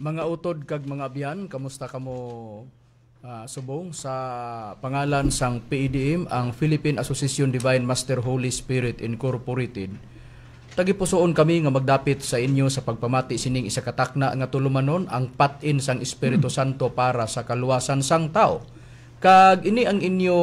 Mga utod kag mga abyan, kamusta kamo subong sa pangalan sang PEDM, ang Philippine Association Divine Master Holy Spirit Incorporated. Tagipusoon kami nga magdapit sa inyo sa pagpamati sining isa katakna nga tulumanon ang patin sang Espiritu Santo para sa kaluwasan sang tao. Kag ini ang inyo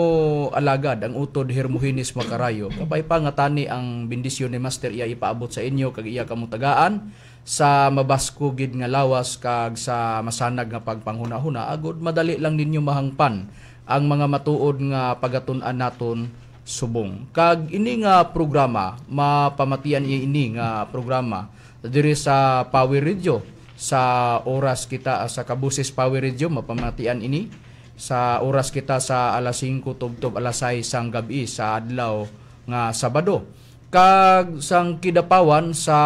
alagad, ang utod Hermogenes Macarayo. Kapay pa nga tani ang bendisyon ni Master iya ipaabot sa inyo kag iya kamutagaan sa mabaskugid nga lawas kag sa masanag nga pagpanghuna-huna, agud madali lang ninyo mahangpan ang mga matuod nga pagatun-an naton subong. Kag ini nga programa mapamatian ini nga programa diri sa Power Radio sa oras kita sa Kabusis Power Radio, mapamatian ini sa oras kita sa alas 5 tubtob alas 6 sang gabi sa adlaw nga Sabado. Kag sang Kidapawan sa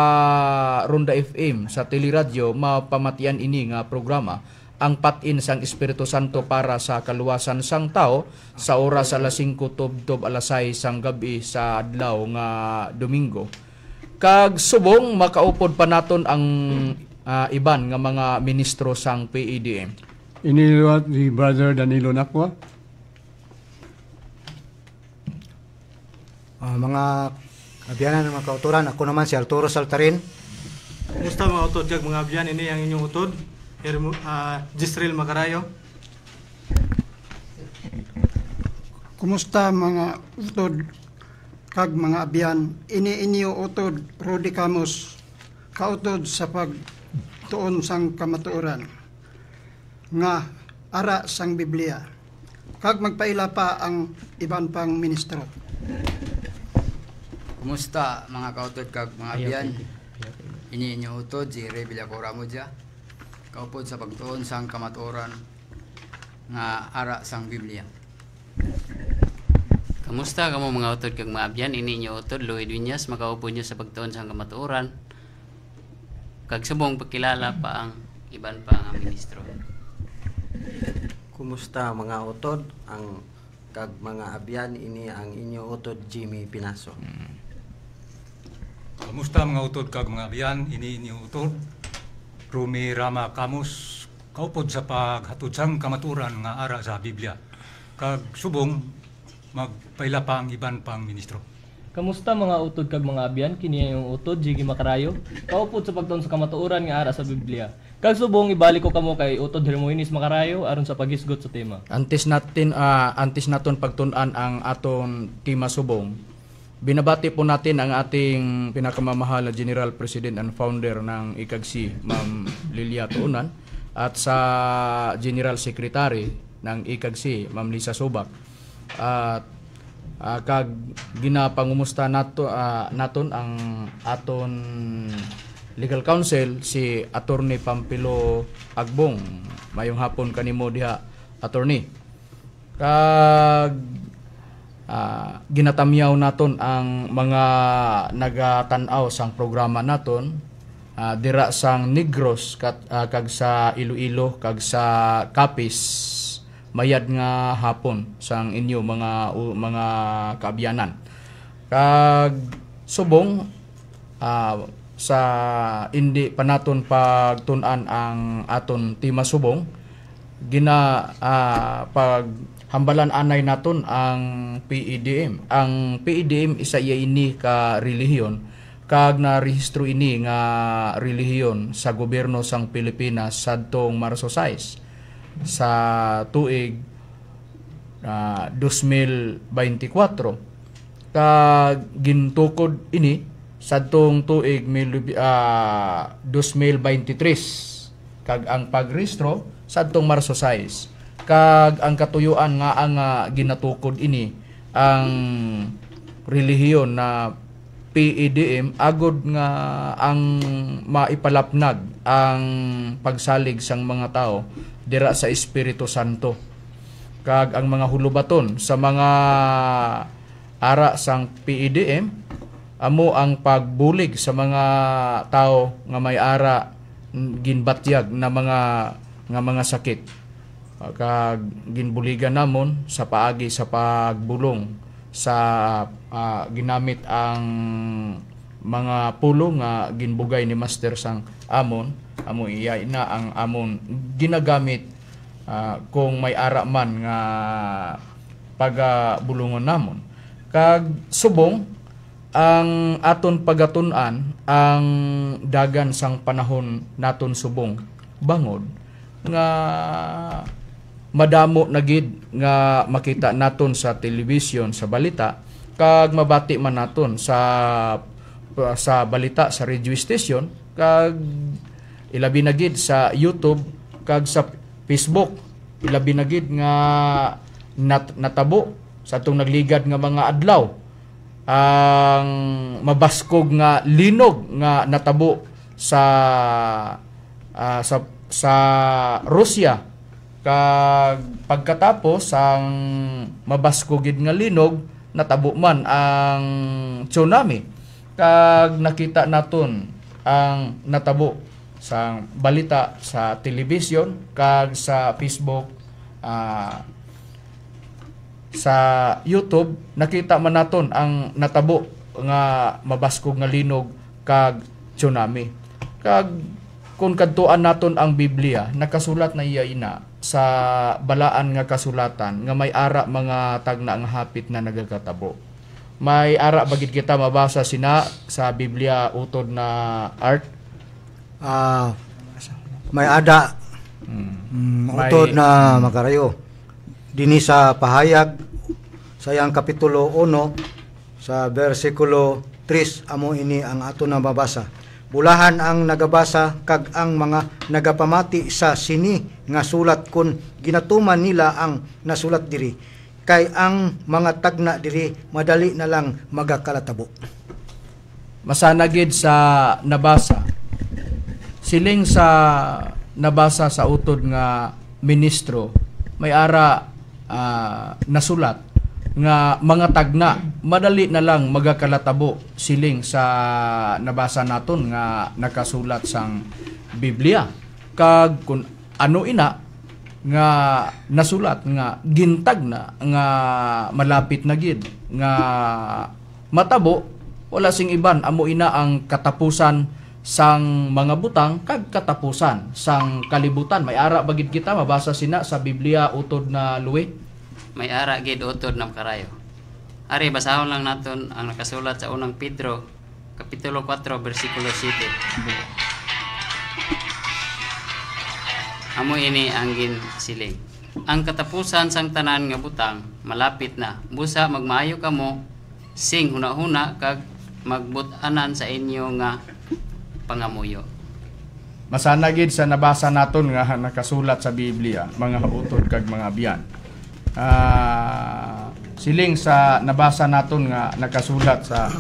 Ronda FM sa Teleradyo, mapamatian ini nga programa ang patin sang Espiritu Santo para sa kaluwasan sang tao sa oras alas 5 tubtob alas 6 sang gabi sa adlaw nga Domingo. Kag subong makaupod pa naton ang iban nga mga ministro sang PEDM. Iniluwat ni Brother Danilo Nakwa. Mga abyanan ng mga kauturan, ako naman si Arturo Saltarin. Kumusta mga utod kag mga abyan, ini ang inyong utod, Gisrel Macarayo. Kumusta mga utod kag mga abyan, ini inyo utod Rudy Camus, kautod sa pagtuon sang kamatuoran nga ara sang Biblia. Kag magpaila pa ang iban pang ministro. Kumusta mga kautod kag mga abyan? Ini inyo utod si Rey Villacora Mudya, kaupod sa pagtuon sang kamatuoran nga ara sang Biblia. Kamusta kamo mga utod kag mga abyan? Ini inyo utod Lloyd Viñas, makaupod nyo sa pagtuon sang kamatuoran. Kag subong pagkilala pa ang iban pa nga ministro. Kumusta mga utod ang kag mga abyan, ini ang inyo utod Jimmy Pinaso. Kamusta mga utod kag mga abyan, ini utod Rumi Rama Camus, kaupod sa paghatod sang kamaturan nga ara sa Biblia. Kag subong magpaila pa ang iban pang ministro. Kamusta mga utod kag mga abyan, kini yung utod Jiggy Macarayo, kaupod sa pagtuon sa kamatuoran nga ara sa Biblia. Kag subong ibalik ko kamo kay utod Hermoines Macarayo aron sa paghisgot sa tema. Antes naton pagtun-an ang aton tema subong. Binabati po natin ang ating pinakamamahal na General President and Founder ng ICAGC, Ma'am Lilia Tuunan, at sa General Secretary ng ICAGC, Ma'am Lisa Subak. At kag ginapangumusta naton ang aton Legal Counsel si Attorney Pampilo Agbong. Mayong hapon kanimo diha, attorney. Kag ginatamyaw naton ang mga nagatan-aw sang programa naton dira sang Negros kag sa Iloilo kag sa Capiz mayad nga hapon sang inyo mga kaabyanan. Kag subong sa hindi pa naton pagtun-an ang aton tema subong, paghambalan anay naton ang PEDM. Ang PEDM isa ini ka relihiyon kag narehistro ini nga relihiyon sa gobyerno sang Pilipinas sadtong Marso 6 sa tuig 2024. Kag gintukod ini sadtong tuig 2023 kag ang pagrehistro sadtong Marso 6 kag ang katuyuan nga ang ginatukod ini ang relihiyon na PEDM agod nga ang maipalapnag ang pagsalig sang mga tao dira sa Espiritu Santo kag ang mga hulubaton sa mga ara sang PEDM amo ang pagbulig sa mga tao nga may ara ginbatyag na mga sakit kag ginbuligan namon sa paagi sa pagbulong sa ginamit ang mga pulo nga ginbugay ni Master sang amon amo iya na ang amon ginagamit kung may ara man nga pagabulungon namon kag subong ang aton pagatun-an ang dagan sang panahon naton subong bangod nga madamo na gid nga makita naton sa telebisyon sa balita kag mabati man naton sa balita sa radio station kag ilabi na gid sa YouTube kag sa Facebook ilabi na gid nga natabo sa atong nagligad nga mga adlaw ang mabaskog nga linog nga natabo sa Russia kag pagkatapos ang mabaskogid nga linog natabo man ang tsunami kag nakita naton ang natabo sa balita sa telebisyon kag sa Facebook sa YouTube nakita man naton ang natabo nga mabaskog nga linog kag tsunami kag kung kadtuan naton ang Biblia nakasulat na iya ina sa balaan nga kasulatan nga may ara mga tagna nga hapit na nagakatabo may ara bagid kita mabasa sina sa Biblia utod na art may ada utod na Macarayo dinhi sa pahayag sayang kapitulo 1 sa bersikulo 3 amo ini ang ato na mabasa. Bulahan ang nagabasa kag ang mga nagapamati sa sini nga sulat kun ginatuman nila ang nasulat diri kay ang mga tagna diri madali na lang magakalatabo. Masanagid sa nabasa siling sa nabasa sa utod nga ministro may ara nasulat nga mga tagna madali na lang magakalatabo siling sa nabasa naton nga nakasulat sang Biblia kag kun ano ina nga nasulat nga gintag na nga malapit na gid nga matabo, wala sing iban amo ina ang katapusan sang mga butang kag katapusan sang kalibutan. May ara bagid kita mabasa sina sa Biblia utod na luwi. May ara gid utod na makarayo. Ari basahon lang naton ang nakasulat sa unang Pedro kapitulo 4 bersikulo 7. Amo ini ang ginsiling. Ang katapusan sang tanan nga butang malapit na. Busa magmaayo kamo sing huna-huna kag magbut-anan sa inyo nga pangamuyo. Masana gid sa nabasa naton nga nakasulat sa Biblia, mga utod kag mga biyan. Siling sa nabasa naton nga nakasulat sa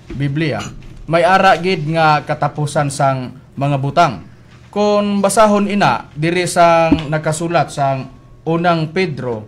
Biblia, may ara gid nga katapusan sang mga butang. Kung basahon ina diri sang nakasulat sang unang Pedro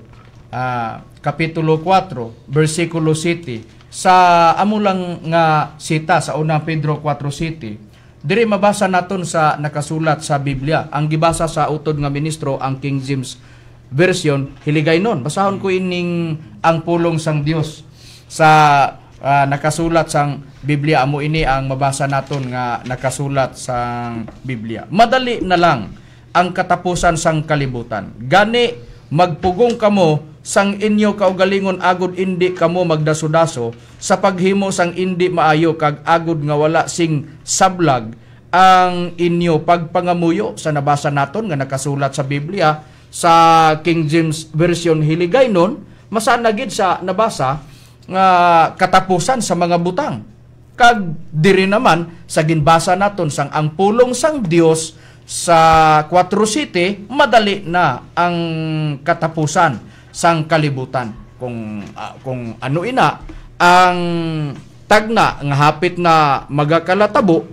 kapitulo 4 bersikulo 7 sa amo lang nga sita sa unang Pedro 4:7, diri mabasa naton sa nakasulat sa Biblia. Ang gibasa sa utod nga ministro ang King James version, hiligaynon. Basahon ko ining ang pulong sang Dios sa nakasulat sang Biblia. Amo ini ang mabasa naton nga nakasulat sang Biblia. Madali na lang ang katapusan sang kalibutan. Gani magpugong kamo sang inyo kaugalingon agud indi kamo magdaso-daso sa paghimo sang indi maayo kag agud nga wala sing sablag ang inyo pagpangamuyo. Sa nabasa naton nga nakasulat sa Biblia sa King James version, hiligaynon, masana gid sa nabasa nga katapusan sa mga butang. Kag diri naman sa ginbasa naton sang ang pulong sang Dios sa 4:7, madali na ang katapusan sang kalibutan. Kung ano ina ang tagna nga hapit na magakalatabo,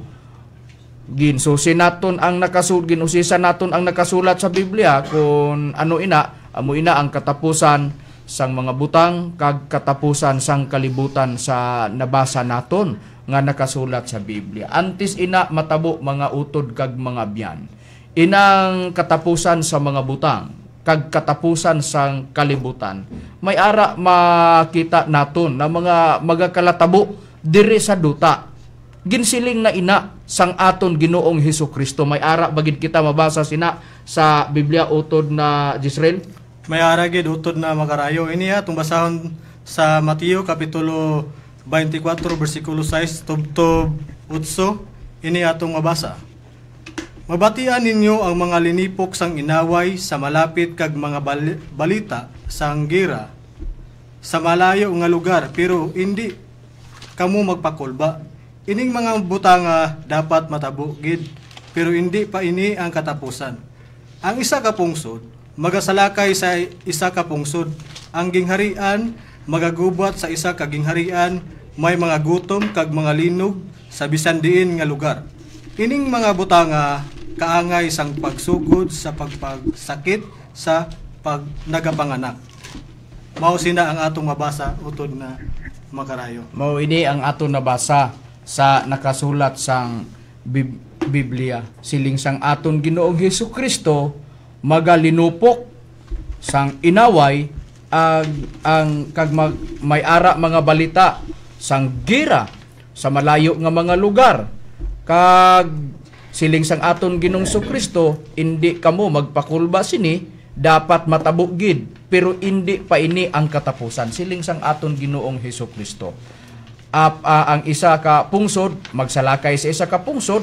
ginsusi naton ang ginusisa naton ang nakasulat sa Biblia. Kung ano ina, amo ina ang katapusan sang mga butang kag katapusan sang kalibutan sa nabasa naton nga nakasulat sa Biblia. Antes ina matabo mga utod kag mga biyan, inang katapusan sa mga butang kag katapusan sang kalibutan, may ara makita naton na mga magakalatabo diri sa duta. Ginsiling na ina sang aton Ginoong Hesukristo. May ara bagid kita mabasa sina sa Biblia utod na Jisrael. May ara gid utod na makarayo. Ini atong basahon sa Mateo kapitulo 24 bersikulo 6 tubtob 8. Ini atong mabasa. Mabatian ninyo ang mga linipok sang inaway sa malapit kag mga balita sang gira sa malayo nga lugar, pero hindi kamo magpakulba. Ining mga butanga dapat matabo gid, pero hindi pa ini ang katapusan. Ang isa ka pungsod magasalakay sa isa ka pungsod. Ang gingharian magagubat sa isa ka gingharian. May mga gutom kag mga linog sa bisan diin nga lugar. Ining mga butanga kaangay sang pagsugod sa pagpagsakit sa nagapanganak. Mao sina ang atong mabasa utod na makarayo. Mao ini ang aton nabasa sa nakasulat sang Biblia. Siling sang aton Ginoong Hesukristo magalinupok sang inaway ang kag may ara mga balita sang gira sa malayo nga mga lugar. Kag siling sang aton Ginoong Hesukristo, indi kamo magpakulba sini, dapat matabo gid, pero indi pa ini ang katapusan. Siling sang aton Ginoong Hesukristo. Ang isa ka pungsod magsalakay sa isa ka pungsod,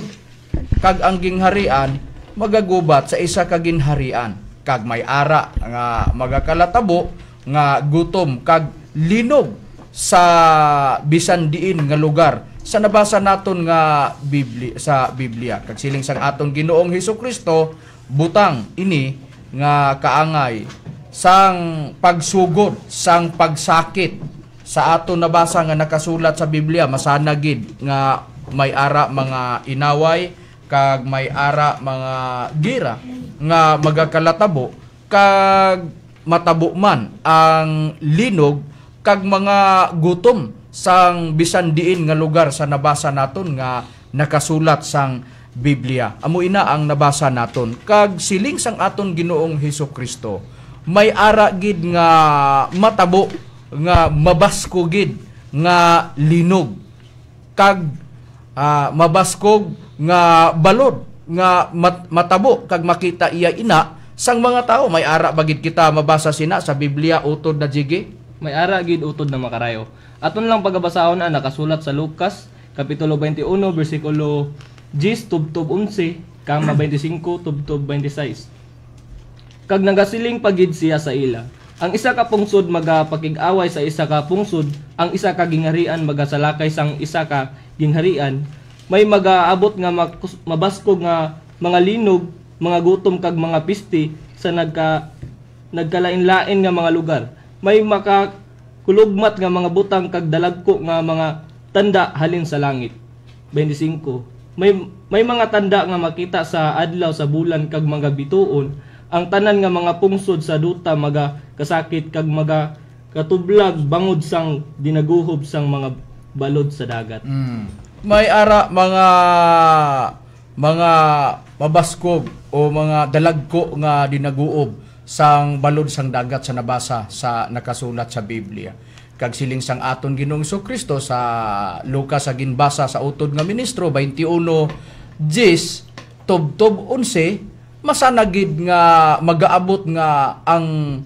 kag ang gingharian magagubat sa isa ka ginharian. Kag may ara nga magakalatabo nga gutom kag linog sa bisan diin nga lugar. Sa nabasa naton nga Biblia, kag siling sang aton Ginoong Hesukristo, butang ini nga kaangay sang pagsugod, sang pagsakit. Sa aton nabasa nga nakasulat sa Biblia, masana gid nga may ara mga inaway kag may ara mga gira nga magakalatabo kag matabo man ang linog kag mga gutom sang bisan diin nga lugar sa nabasa naton nga nakasulat sang Biblia. Amo ina ang nabasa naton. Kag siling sang aton Ginoong Hesukristo, may ara gid nga matabo, nga mabasko gid, nga linog, kag mabaskog nga balod, nga matabo, kag makita iya ina sang mga tao. May ara bagid kita mabasa sina sa Biblia utod na jigi. May ara gid utod na makarayo. Aton lang pagabasahon nakasulat sa Lucas kapitulo 21 bersikulo 10 tubtob 11 kama 25 tubtob 26. Kag nagasiling pagid siya sa ila. Ang isa ka pungsod magapakig-away sa isa ka pungsod, ang isa ka gingharian magasalakay sang isa ka gingharian. May magaabot nga mabaskog nga mga linog, mga gutom kag mga pisti sa nagkalain-lain nga mga lugar. May makakulugmat nga mga butang kag dalagko nga mga tanda halin sa langit. 25. May mga tanda nga makita sa adlaw, sa bulan kag mga bituon. Ang tanan nga mga pungsod sa duta maga kasakit kag maga katublag bangod sang dinaguhob sang mga balod sa dagat. May ara mga mabaskog o mga dalagko nga dinaguob sang balod sang dagat sa nabasa sa nakasulat sa Biblia. Kag siling sang aton Ginoong Hesukristo sa Lucas sa ginbasa sa utod nga ministro 21:10 tubtob 11, masanagid nga magaabot nga ang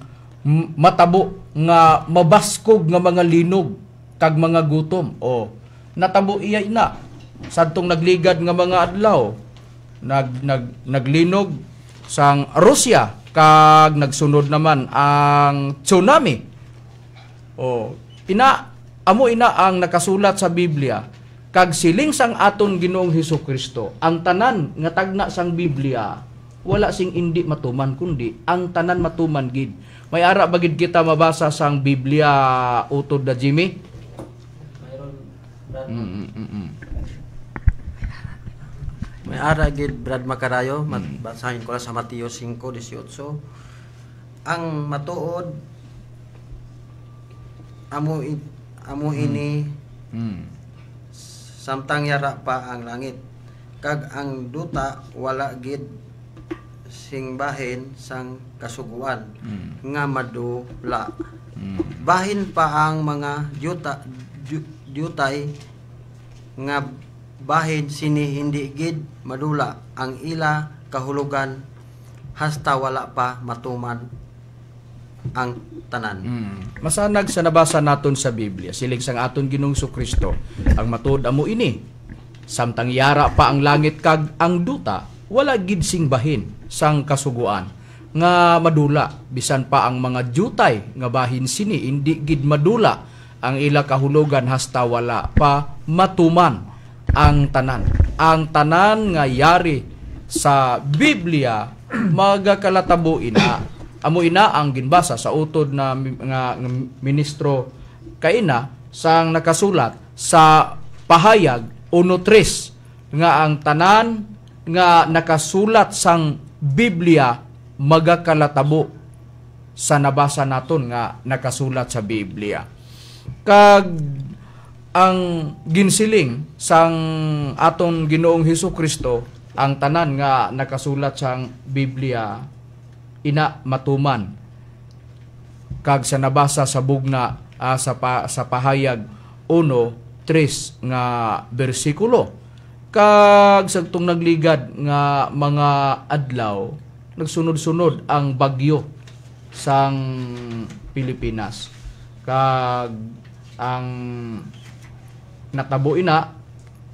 matabo nga mabaskog nga mga linog kag mga gutom. O natabo iya ina sadtong nagligad nga mga adlaw, naglinog sang Russia kag nagsunod naman ang tsunami. O amo ina ang nakasulat sa Biblia. Kag siling sang aton Ginoong Hesukristo, ang tanan nga tagna sang Biblia wala sing indi matuman, kundi ang tanan matuman gid. May ara bagid kita mabasa sang Biblia utod na Jimmy. May ara gid Brad Macarayo, basahin ko lang sa Mateo 5:18. Ang matuod amo ini samtang yara pa ang langit, kag ang duta wala gid singbahin sang kasuguan nga madula. Bahin pa ang mga jutay nga bahin sini hindi gid madula ang ila kahulugan hasta wala pa matuman ang tanan. Masanag sa nabasa naton sa Biblia, siling sang aton Ginoong Hesukristo, ang matuod amo ini, samtang yara pa ang langit kag ang duta, wala gid singbahin sang kasuguan nga madula, bisan pa ang mga jutay nga bahin sini hindi gid madula ang ila kahulugan hasta wala pa matuman ang tanan. Ang tanan nga yari sa Biblia magakalatabo ina. Amo ina ang ginbasa sa utod na nga ministro kaina sang nakasulat sa Pahayag 1:3 nga ang tanan nga nakasulat sang Biblia magakalatabo sa nabasa naton nga nakasulat sa Biblia. Kag ang ginsiling sang aton Ginoong Hesukristo, ang tanan nga nakasulat sang Biblia ina matuman. Kag sa nabasa sa bugna sa Pahayag 1:3 nga bersikulo, kag sagtong nagligad nga mga adlaw, nagsunod-sunod ang bagyo sang Pilipinas. Kag ang natabo ina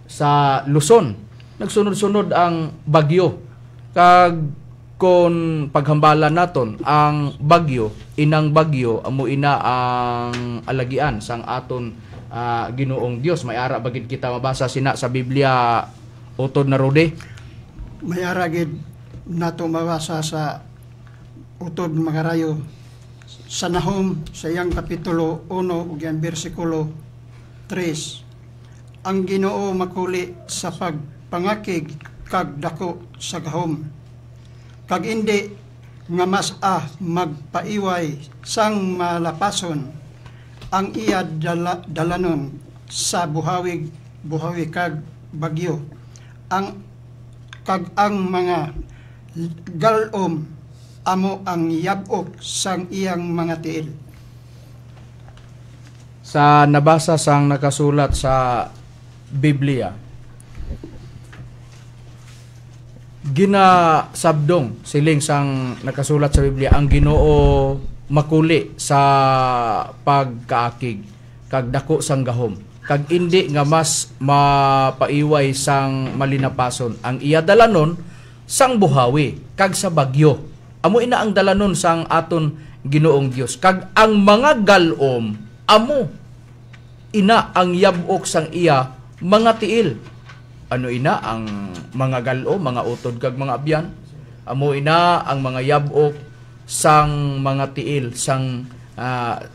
sa Luzon, nagsunod-sunod ang bagyo. Kag kon paghambalan naton ang bagyo, inang bagyo amo ina ang alagian sang aton Ginoong Dios. May ara bagid kita mabasa sina sa Biblia utod na Rode. May ara gid nato mabasa sa utod Macarayo sa Nahum sa iyang kapitulo 1 ug iyang bersikulo 3. Ang Ginoo makuli sa pagpangakig kag dako sa gahom, kag indi nga mas magpaiway sang malapason ang iya dalanon sa buhawi kag bagyo. kag ang mga galom amo ang yabok sang iyang mga tiil. Sa nabasa sang nakasulat sa Biblia, ginasabdong siling sang nakasulat sa Biblia ang Ginoo makuli sa pagkaakig kag dako sang gahom kag indi nga mas mapaiway sang malinapason ang iya dalanon sang buhawi kag sa bagyo. Amo ina ang dalanon sang aton Ginoong Dios kag ang mga galom amo ina ang yabok sang iya mga tiil. Ano ina ang mga galom, mga utod kag mga abyan? Amo ina ang mga yabok sang mga tiil sang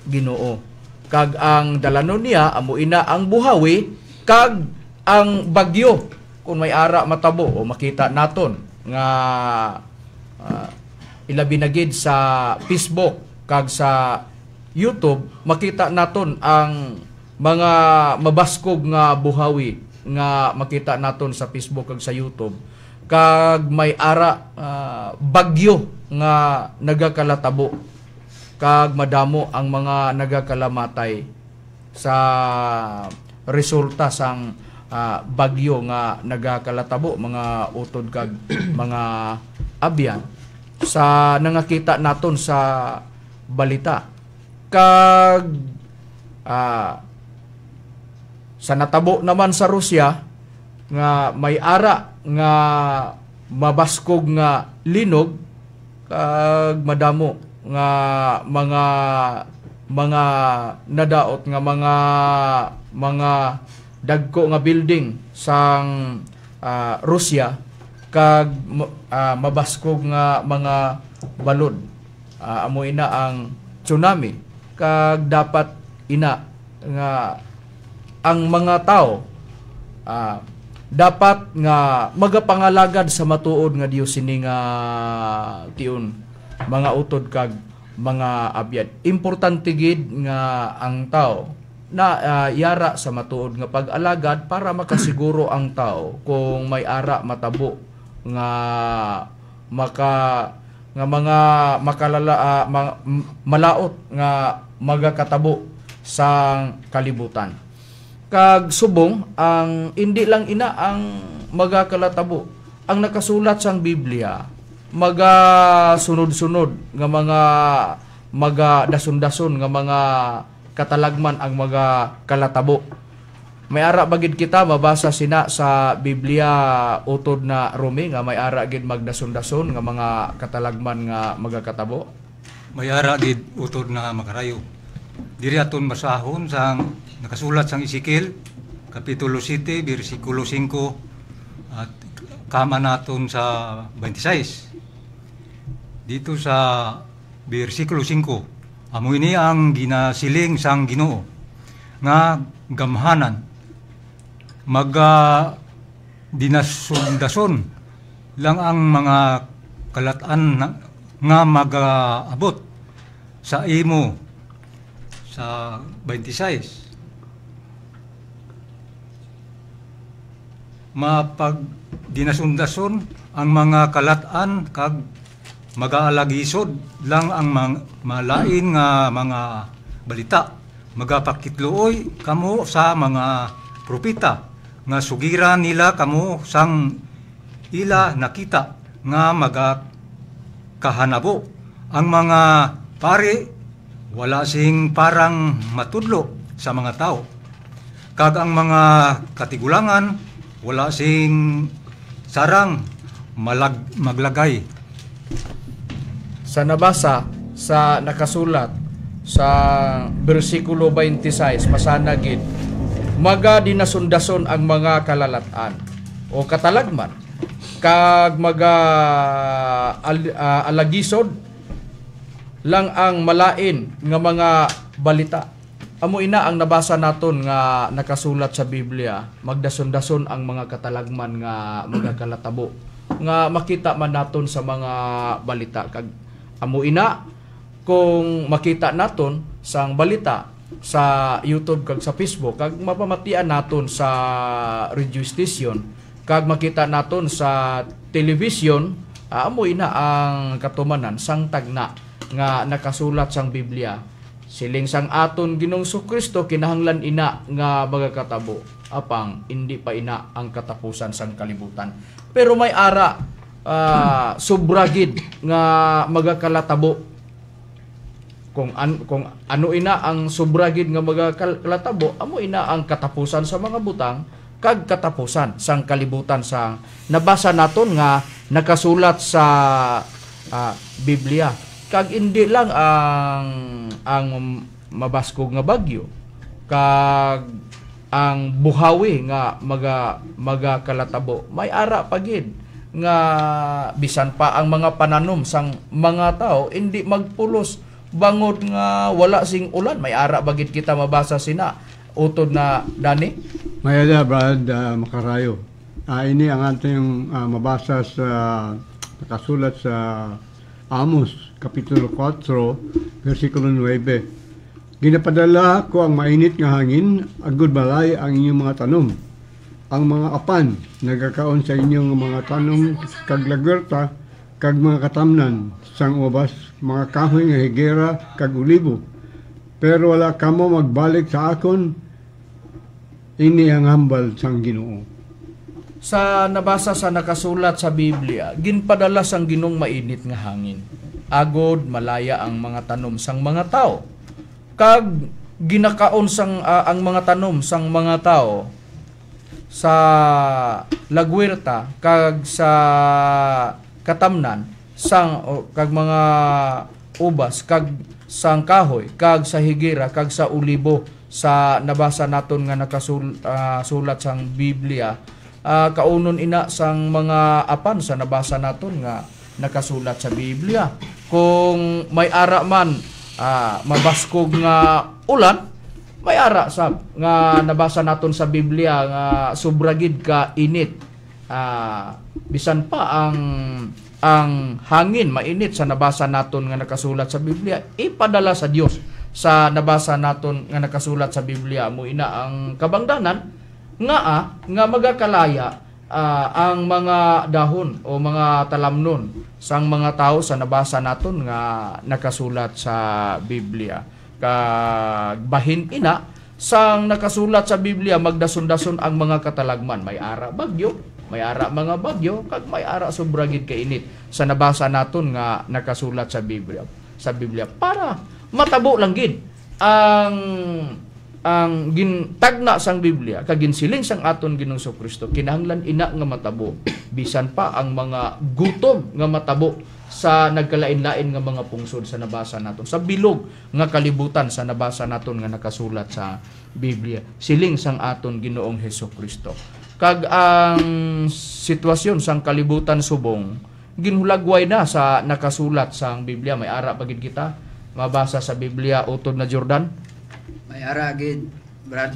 Ginoo. Kag ang dalanon niya amo ina ang buhawi kag ang bagyo. Kung may ara matabo o makita naton nga ilabi na gid sa Facebook kag sa YouTube, makita naton ang mga mabaskog nga buhawi nga makita naton sa Facebook kag sa YouTube. Kag may ara bagyo nga nagakalatabo kag madamo ang mga nagakalamatay sa resulta sang bagyo nga nagakalatabo, mga utod kag mga abyan sa nangakita naton sa balita. Kag sa natabo naman sa Rusya nga may ara nga mabaskog nga linog kag madamo nga mga nadaot nga mga dagko nga building sang Rusya kag mabaskog nga mga balod. Amo ina ang tsunami kag dapat ina nga ang mga tao dapat nga magapangalagad sa matuod nga Dios sini nga tiun mga utod kag mga abyan. Importante gid nga ang tao na yara sa matuod nga pag-alagad para makasiguro ang tao kung may ara matabo nga mga makalala malaot nga magakatabo sa kalibutan. Kag subong ang hindi lang ina ang magakalatabo, ang nakasulat sang Biblia magasunod-sunod nga mga magadason-dason nga mga katalagman ang mga kalatabo. May ara bagid kita mabasa sina sa Biblia utod na Rome nga may ara gid magdason-dason nga mga katalagman nga magakatabo. May ara gid utod na makarayo. Diri aton masahon sang nakasulat sang Ezekiel kapitulo 7 bersikulo 5 at kama naton sa 26. Dito sa bersikulo 5, amo ini ang ginasiling sang Ginoo nga gamhanan dinasundason lang ang mga kalatan nga magaabot sa imo sa 26. Mapag dinasundason ang mga kalatan kag magaalagisod lang ang malain nga mga balita. Magapakitluoy kamo sa mga propeta nga sugiran nila kamo sang ila nakita nga magakahanabo. Ang mga pari wala sing parang matudlo sa mga tao. Kag ang mga katigulangan wala sing sarang maglagay. Sa nabasa sa nakasulat sa bersikulo 26 masanagid maga dinasundason ang mga kalalatan o katalagman kag maga alagisod lang ang malain nga mga balita. Amo ina ang nabasa naton nga nakasulat sa Biblia, magdason-dason ang mga katalagman nga magakalatabo nga makita man naton sa mga balita. Kag amo ina kung makita naton sang balita sa YouTube kag sa Facebook kag mapamatian naton sa radio station kag makita naton sa television, amo ina ang katumanan sang tagna nga nakasulat sang Biblia. Siling sang aton Ginoong Kristo kinahanglan ina nga magakatabo apang hindi pa ina ang katapusan sang kalibutan. Pero may ara sobra gid nga magakalatabo. Kung ano ina ang sobra gid nga magakalatabo, amo ina ang katapusan sa mga butang kag katapusan sang kalibutan sang nabasa naton nga nakasulat sa Biblia. Kag hindi lang ang mabaskog nga bagyo, kag ang buhawi nga magakalatabo, may ara pagid nga bisan pa ang mga pananom sang mga tao hindi magpulos bangod nga wala sing ulan, may ara bagid kita mabasa sina utod na Dani. Mayada, Brad Macarayo. Ini ang ating mabasa sa nakasulat sa Amos, Kapitulo 4, versikulo 9. Ginapadala ko ang mainit nga hangin, agud balay ang inyong mga tanom. Ang mga apan, nagkakaon sa inyong mga tanom, kag lagwerta, kag mga katamnan, sang ubas, mga kahoy nga higera, kag ulibo. Pero wala kamo magbalik sa akon, ini ang hambal sang Ginoo. Sa nabasa sa nakasulat sa Biblia, ginpadala sang Ginong mainit nga hangin. Agod malaya ang mga tanom sang mga tao. Kag ginakaon sang ang mga tanom sang mga tao sa lagwerta kag sa katamnan sang kag mga ubas kag sang kahoy kag sa higera kag sa ulibo sa nabasa naton nga nakasulat sang Biblia. Kaunon ina sang mga apan sa nabasa naton nga nakasulat sa Biblia. Kung may ara man mabaskog nga ulan, may ara sab nga nabasa naton sa Biblia nga sobra gid ka init. Bisan pa ang hangin mainit sa nabasa naton nga nakasulat sa Biblia, ipadala sa Dios sa nabasa naton nga nakasulat sa Biblia. Mo ina ang kabangdanan nga magakalaya ang mga dahon o mga talamnon sang mga tao sa nabasa naton nga nakasulat sa Biblia. Kag bahin ina sang nakasulat sa Biblia, magdason-dason ang mga katalagman. May ara bagyo, may ara mga bagyo, kag may ara sobra gid kainit sa nabasa naton nga nakasulat sa Biblia. Sa Biblia para matabo lang gid ang gintagna sang Biblia kag ginsiling sang aton Ginoong Kristo, kinahanglan ina nga matabo bisan pa ang mga gutom nga matabo sa nagkalain-lain nga mga pungsod sa nabasa naton, sa bilog nga kalibutan sa nabasa naton nga nakasulat sa Biblia. Siling sang aton Ginoong Kristo. Kag ang sitwasyon sang kalibutan subong ginhulagway na sa nakasulat sang Biblia. May ara pagid kita mabasa sa Biblia utod na Jordan. May ara gid Brad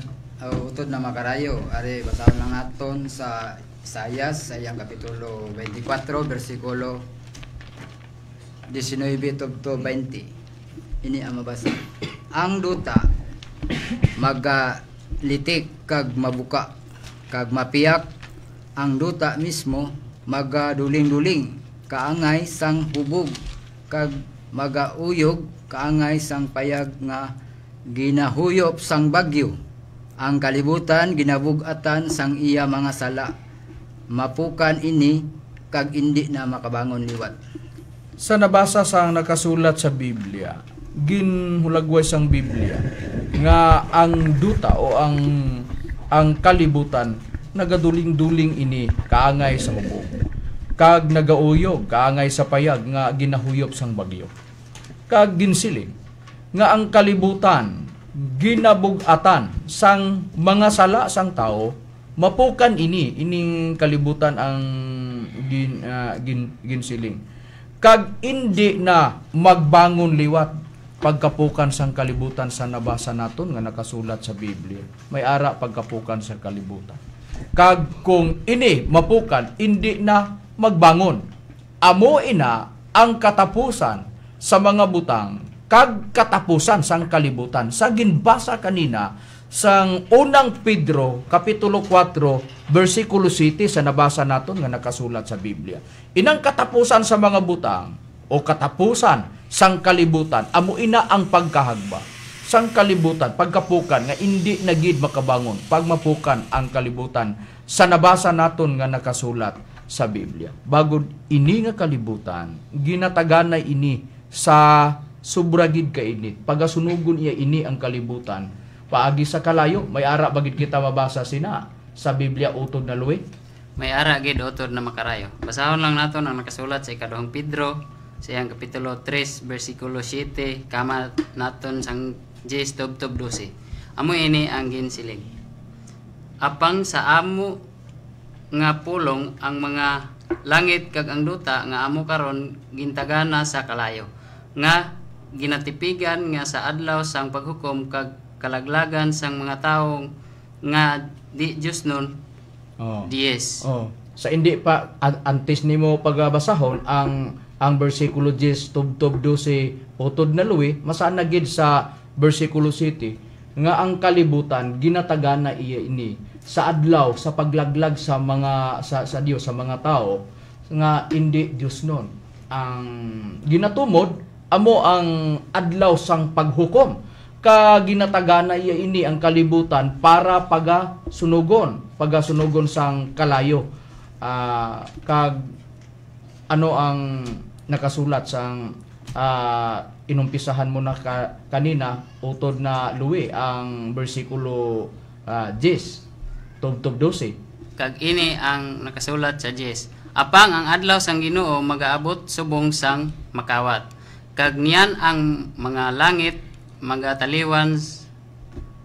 utod na Macarayo, ari basahan lang naton sa Isaias sa iyang kapitulo 24 bersikulo 19 to 20. Ini ang mabasa. Ang duta magalitik kag mabuka kag mapiyak, ang duta mismo magaduling-duling kaangay sang hubog kag magauyog kaangay sang payag nga ginahuyop sang bagyo. Ang kalibutan ginabug-atan sang iya mga sala, mapukan ini kag indi na makabangon liwat. Sa nabasa sang nakasulat sa Biblia, ginhulagway sang Biblia nga ang duta o ang kalibutan nagaduling-duling ini kaangay sa hubog kag nagauyog kaangay sa payag nga ginahuyop sang bagyo. Kag ginsiling nga ang kalibutan ginabug-atan sang mga sala sang tao, mapukan ining kalibutan ang ginsiling kag indi na magbangon liwat pagkapukan sang kalibutan sa nabasa naton nga nakasulat sa Biblia. May ara pagkapukan sa kalibutan. Kag kung ini mapukan, indi na magbangon. Amo ina ang katapusan sa mga butang kag katapusan sang kalibutan. Sa ginbasa kanina sang unang Pedro kapitulo 4 bersikulo 7 sa nabasa naton nga nakasulat sa Biblia. Inang katapusan sa mga butang o katapusan sang kalibutan amo ina ang pagkahagba. Sang kalibutan pagkapukan nga hindi nagid makabangon pagmapukan ang kalibutan sa nabasa naton nga nakasulat sa Biblia. Bago ini nga kalibutan ginataganay ini sa subragid kainit. Pagasunugon iya ini ang kalibutan. Paagi sa kalayo, may ara bagid kita mabasa sina sa Biblia utod na luwi. May ara gid utod na makarayo. Basahon lang naton ang nakasulat sa ikaduhang Pedro sa iyang kapitulo 3 bersikulo 7 kama naton sang 10 tubtob 12. Amo ini ang ginsiling. Apang sa amo nga pulong ang mga langit kag ang duta nga amo karon gintagana sa kalayo nga ginatipigan nga sa adlaw sang paghukom kag kalaglagan sang mga tawo nga di Diyos nun. Dies. Sa hindi pa antes nimo pagbasahon ang bersikulo 10 tubtob 12 utod na luwi masana gid sa bersikulo 7 nga ang kalibutan ginatagana iya ini sa adlaw sa paglaglag sa mga sa Dios sa mga tao nga hindi Dios nun. Ang ginatumod amo ang adlaw sang paghukom ka ginatagana iya ini ang kalibutan para pagasunugon sang kalayo. Kag ano ang nakasulat sang inumpisahan mo na kanina utod na luwi ang bersikulo 10 tubtob 12. Kag ini ang nakasulat sa 10. Apang ang adlaw sang Ginoo magaabot subong sang makawat. Kag niyan ang mga langit magataliwan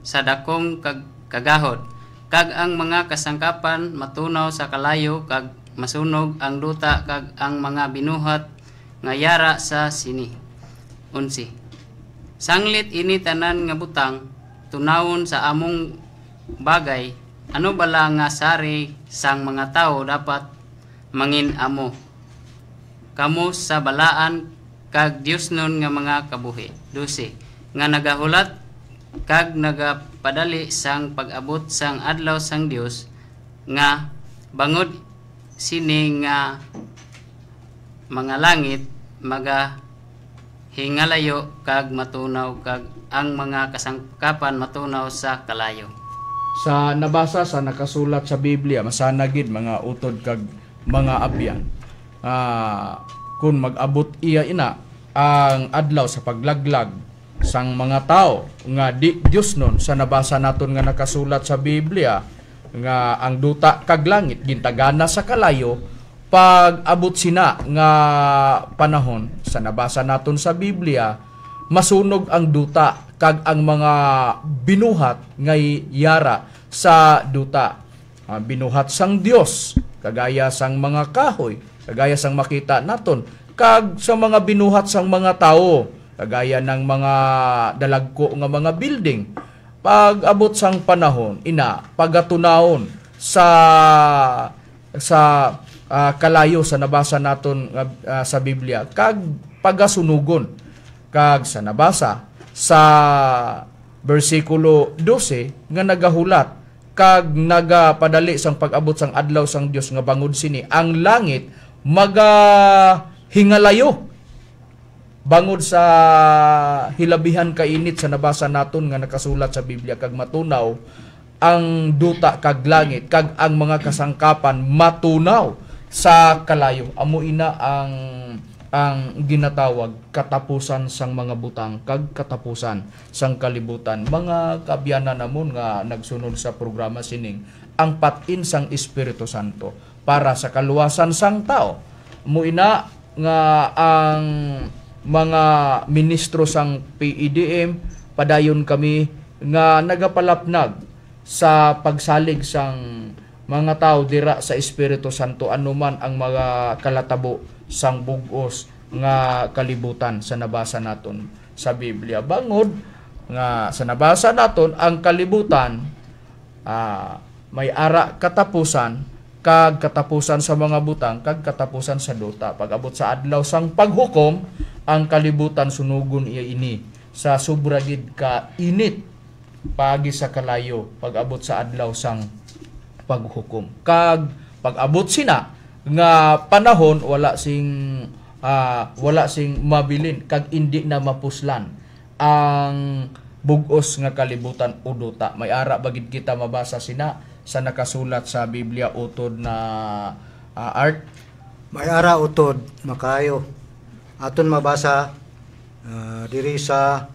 sa dakong kagahod. Kag ang mga kasangkapan matunaw sa kalayo kag masunog ang duta kag ang mga binuhat nga yara sa sini. 11. Sanglit ini tanan nga butang tunawon sa among bagay ano bala nga sari sang mga tao dapat mangin amo kamo sa balaan kag Dios nun nga mga kabuhi. 12. Nga nagahulat kag nagapadali sang pag-abot sang adlaw sang Dios nga bangod sini nga mga langit hingalayo kag matunaw kag ang mga kasangkapan matunaw sa kalayo. Sa nabasa sa nakasulat sa Biblia masana gid mga utod kag mga abyan. Kung mag-abot iya ina ang adlaw sa paglaglag sang mga tao nga di Dios nun sa nabasa naton nga nakasulat sa Biblia nga ang duta kag langit gintagana sa kalayo pag abot sina nga panahon sa nabasa naton sa Biblia masunog ang duta kag ang mga binuhat nga yara sa duta. Binuhat sang Dios kagaya sang mga kahoy kagaya sang makita naton kag sa mga binuhat sang mga tao kagaya ng mga dalagko nga mga building. Pag abot sang panahon ina pagatunaon sa kalayo sa nabasa naton sa Biblia kag pagasunugon kag sa nabasa sa bersikulo 12 nga nagahulat kag nagapadali sang pag-abot sang adlaw sang Dios nga bangod sini ang langit hingalayo bangod sa hilabihan kainit sa nabasa naton nga nakasulat sa Biblia kag matunaw ang duta kag langit kag ang mga kasangkapan matunaw sa kalayo. Amo ina ang ginatawag katapusan sang mga butang kag katapusan sang kalibutan. Mga kabyanan namon nga nagsunod sa programa sining ang patin sang Espiritu Santo para sa kaluwasan sang tao. Amo ina nga ang mga ministro sang PEDM padayon kami nga nagapalapnag sa pagsalig sang mga tao dira sa Espiritu Santo anuman ang mga kalatabo sang bug-os nga kalibutan sa nabasa naton sa Biblia. Bangod nga sa nabasa naton ang kalibutan may ara katapusan kag katapusan sa mga butang, kag katapusan sa duta. Pag-abot sa adlaw sang paghukom, ang kalibutan sunugon iya ini sa sobra gid ka init pagi sa kalayo pag-abot sa adlaw sang paghukom. Kag pag-abot sina nga panahon wala sing mabilin kag indi na mapuslan ang bugos nga kalibutan o duta. May ara bagid kita mabasa sina sa nakasulat sa Biblia utod na Art. May ara utod makayo. Aton mabasa diri sa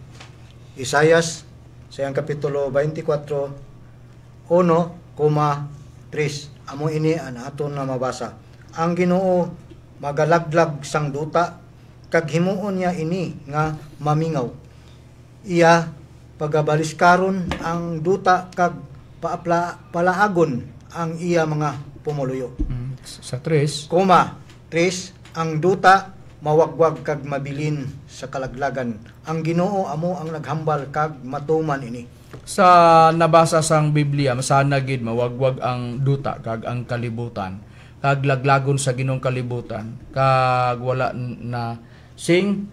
Isayas sa iyang kapitulo 24 1,3. Amo ini ang aton na mabasa. Ang Ginoo magalaglag sang duta kag himuon niya ini nga mamingaw. Iya pagabaliskaron ang duta kag palaagon ang iya mga pumuluyo. Sa 3, 3 ang duta mawagwag kag mabilin sa kalaglagan. Ang Ginoo amo ang naghambal kag matuman ini. Sa nabasa sang Biblia masana gid mawagwag ang duta kag ang kalibutan kag laglagon sa Ginoong kalibutan kag wala na sing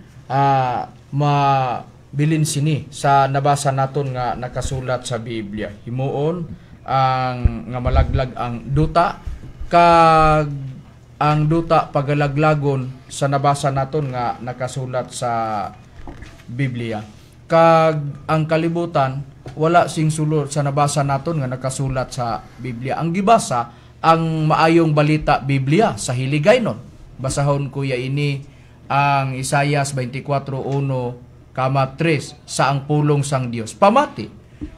mabilin sini sa nabasa naton nga nakasulat sa Biblia. Himuon ang nga malaglag ang duta kag ang duta pagalaglagon sa nabasa naton nga nakasulat sa Biblia. Kag ang kalibutan wala sing sulod sa nabasa naton nga nakasulat sa Biblia. Ang gibasa ang maayong balita Biblia sa hiligaynon. Basahon kuya ini ang Isayas 24:1-3 sa ang pulong sang Dios. Pamati,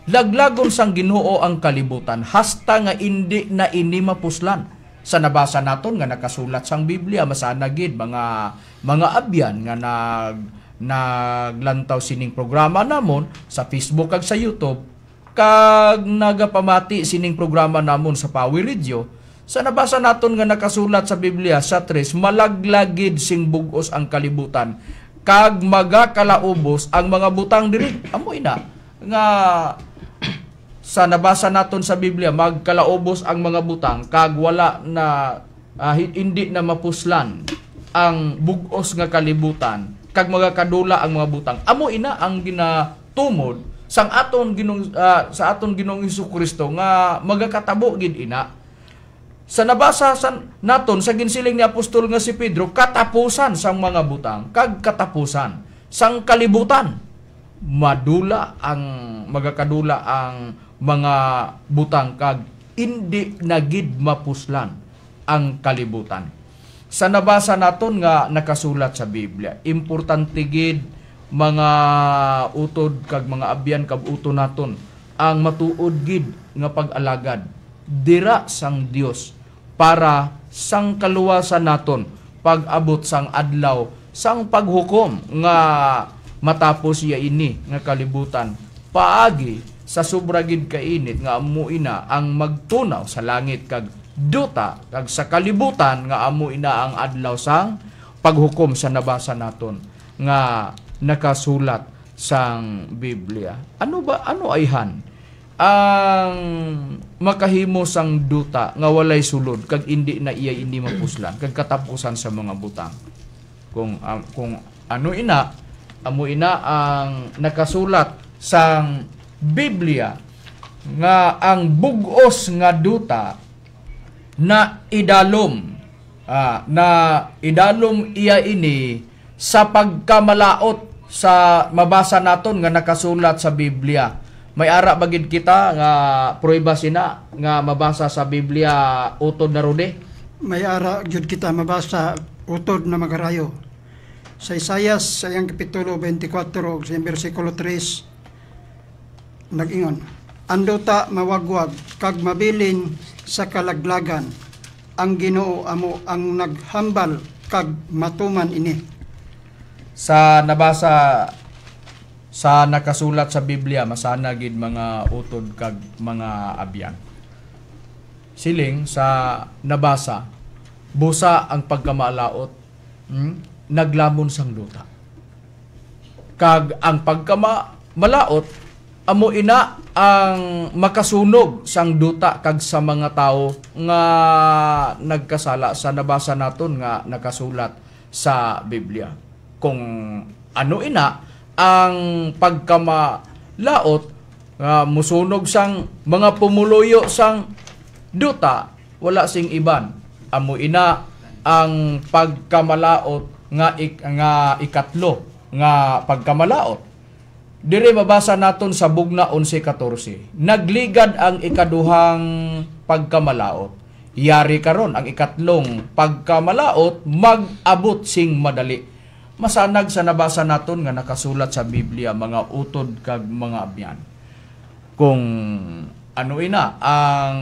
laglagon sang Ginoo ang kalibutan hasta nga indi na ini mapuslan. Sa nabasa naton nga nakasulat sang Biblia masana gid mga abyan nga naglantaw sining programa namon sa Facebook kag sa YouTube kag nagapamati sining programa namon sa Power Radio. Sa nabasa naton nga nakasulat sa Biblia sa 3, malaglagid sing bugos ang kalibutan kag magakalaubos ang mga butang diri. Amo ina nga sa nabasa naton sa Biblia magkalaubos ang mga butang kag wala na hindi na mapuslan ang bugos nga kalibutan kag magakadula ang mga butang. Amo ina ang ginatumod sa aton Ginoong Hesukristo nga magakatabo gid ina. Sa nabasa naton sa ginsiling ni apostol nga si Pedro, katapusan sang mga butang kag katapusan sang kalibutan magakadula ang mga butang kag indi nagid mapuslan ang kalibutan. Sa nabasa naton nga nakasulat sa Biblia, importante gid mga utod kag mga abyan kag uto naton ang matuod gid nga pag-alagad dira sang Dios para sang kaluwasan naton pag-abot sang adlaw sang paghukom nga matapos ya ini nga kalibutan paagi sa sobra gid kainit nga amo ina ang magtunaw sa langit kag duta kag sa kalibutan nga amo ina ang adlaw sang paghukom sa nabasa naton nga nakasulat sang Biblia. Ano ayhan ang makahimo sang duta nga walay sulod kag indi na iya indi mapuslan kag katapusan sa mga butang. Kung ano ina amo ina ang nakasulat sang Biblia nga ang bugos nga duta na idalom iya ini sa pagkamalaot sa mabasa naton nga nakasulat sa Biblia. May ara bagid kita nga prueba sina nga mabasa sa Biblia utod na rode. May ara gyud kita mabasa utod na magarayo. Sa Isayas sa iyang kapitulo 24 sa bersikulo 3 nag-ingon, anduta mawagwag kag mabilin sa kalaglagan, ang Ginoo amo ang naghambal kag matuman ini. Sa nabasa sa nakasulat sa Biblia masana gid mga utod kag mga abyan. Siling sa nabasa busa ang pagkamalaot naglamon sang duta. Kag ang pagkamalaot amo ina ang makasunog sang duta kag sa mga tao nga nagkasala sa nabasa naton nga nakasulat sa Biblia. Kung ano ina ang pagkamalaot nga musunog sang mga pumuluyo sang duta, wala sing iban. Amo ina ang pagkamalaot nga ikatlo nga pagkamalaot. Dire mabasa naton sa Bugna 11:14. Nagligad ang ikaduhang pagkamalaot. Yari karon ang ikatlong pagkamalaot mag-abot sing madali. Masanag sa nabasa naton nga nakasulat sa Biblia, mga utod kag mga abyan. Kung ano ina ang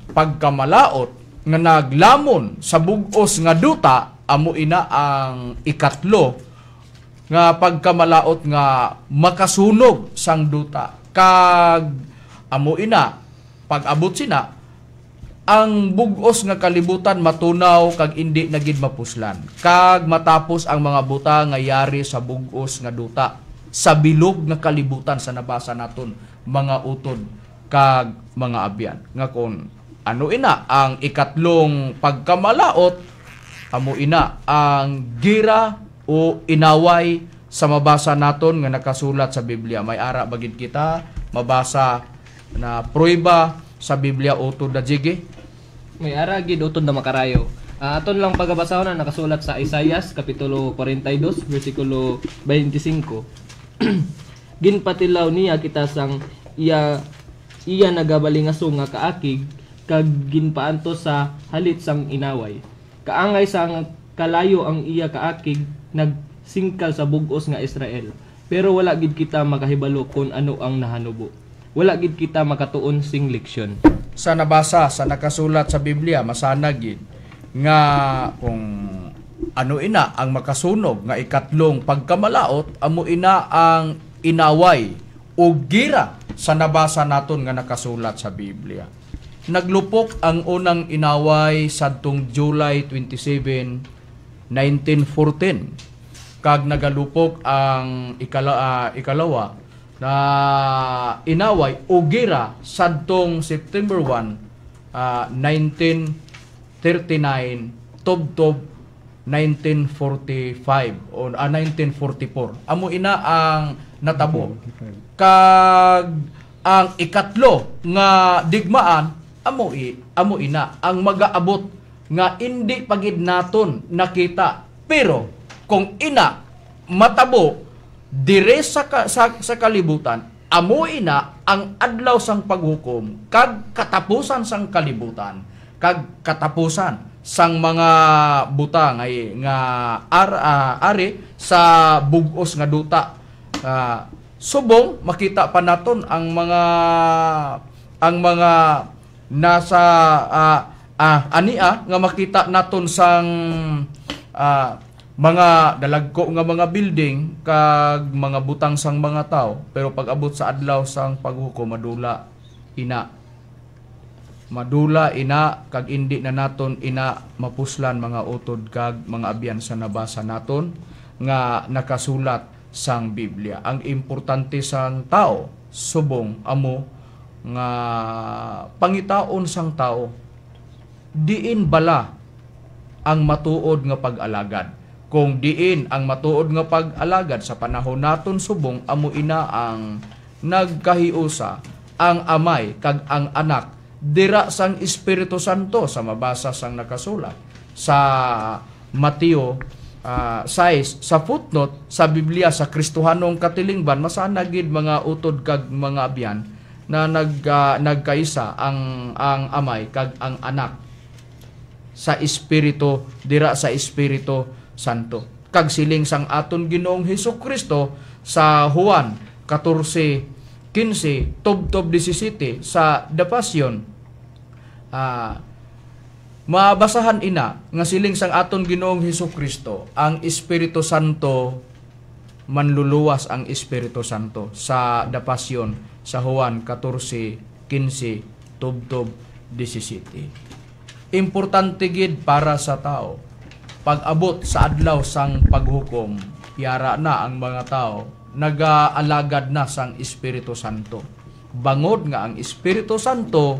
pagkamalaot nga naglamon sa bug-os nga duta, amo ina ang ikatlo nga pagkamalaot nga makasunog sang duta. Kag amo ina pag-abot sina ang bug-os nga kalibutan matunaw kag indi na gid mapuslan. Kag matapos ang mga buta nga yari sa bug-os nga duta sa bilog nga kalibutan sa nabasa naton, mga utod kag mga abyan. Nga kung ano ina ang ikatlong pagkamalaot, amo ina ang gira o inaway sa mabasa naton nga nakasulat sa Biblia. May ara bagid kita mabasa na prueba sa Biblia utod na jigi. May ara gid utod na makarayo. Aton lang pagabasahon na nakasulat sa Isaias kapitulo 42 bersikulo 25. Ginpatilaw niya kita sang iya nagabalingaso nga kaakig kag ginpaanto sa halit sang inaway. Kaangay sang kalayo ang iya kaakig nagsingkal sa bug-os nga Israel. Pero wala gid kita makahibalo kung ano ang nahanubo. Wala gid kita makatuon sing leksyon. Sa nabasa sa nakasulat sa Biblia, masanag gid nga kung ano ina ang makasunog nga ikatlong pagkamalaot, amo ina ang inaway o gira sa nabasa naton nga nakasulat sa Biblia. Naglupok ang unang inaway sadtong July 27, 1914. Kag nagalupok ang ikalawa na inaway o gira sadtong September 1, 1939 tubtob 1945 o 1944. Amo ina ang natabo. Kag ang ikatlo nga digmaan amo ina ang magaabot nga hindi pagid naton nakita. Pero kung ina matabo dire sa kalibutan, amo ina ang adlaw sang paghukom kag katapusan sang kalibutan kag katapusan sang mga buta nga ari sa bug-os nga duta. Subong makita pa naton ang mga nasa ania nga makita naton sang mga dalagko nga mga building kag mga butang sang mga tao, pero pag abot sa adlaw sang paghukom madula ina kag indi na naton ina mapuslan mga utod kag mga abyan sa nabasa naton nga nakasulat sang Biblia. Ang importante sang tao subong amo nga pangitaon sang tao diin bala ang matuod nga pag-alagad. Kung diin ang matuod nga pag-alagad sa panahon naton subong, amo ina ang nagkahiusa ang amay kag ang anak dira sang Espiritu Santo sa mabasa sang nakasulat sa Mateo 6 sa footnote sa Biblia sa Kristohanong Katilingban. Masana gid mga utod kag mga abyan na nagkaisa ang amay kag ang anak sa Espiritu dira sa Espiritu Santo. Kag siling sang aton Ginoong Hesukristo sa Juan 14:15 tubtob 17 sa The Passion, mabasahan ina nga siling sang aton Ginoong Hesukristo, ang Espiritu Santo manluluwas ang Espiritu Santo sa The Passion sa Juan 14:15 tubtob 17. Importante gid para sa tao pag abot sa adlaw sang paghukom, yara na ang mga tao nagaalagad na sang Espiritu Santo. Bangod nga ang Espiritu Santo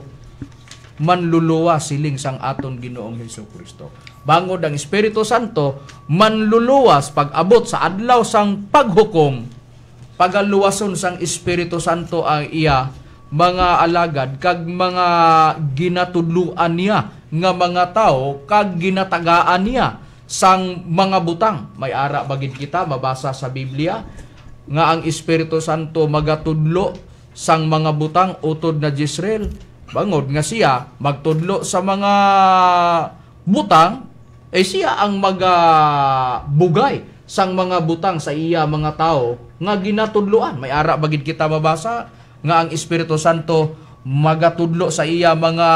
manluluwa siling sang aton Ginoong Hesukristo. Bangod ang Espiritu Santo manluluwas pag abot sa adlaw sang paghukom. Pagaluwason sang Espiritu Santo ang iya mga alagad kag mga ginatudluan niya nga mga tao kag ginatagaan niya sang mga butang. May ara bagid kita mabasa sa Biblia nga ang Espiritu Santo magatudlo sang mga butang utod na Jezreel. Bangod nga siya magtudlo sa mga butang, siya ang magabugay sang mga butang sa iya mga tao nga ginatudloan. May ara bagid kita mabasa nga ang Espiritu Santo magatudlo sa iya mga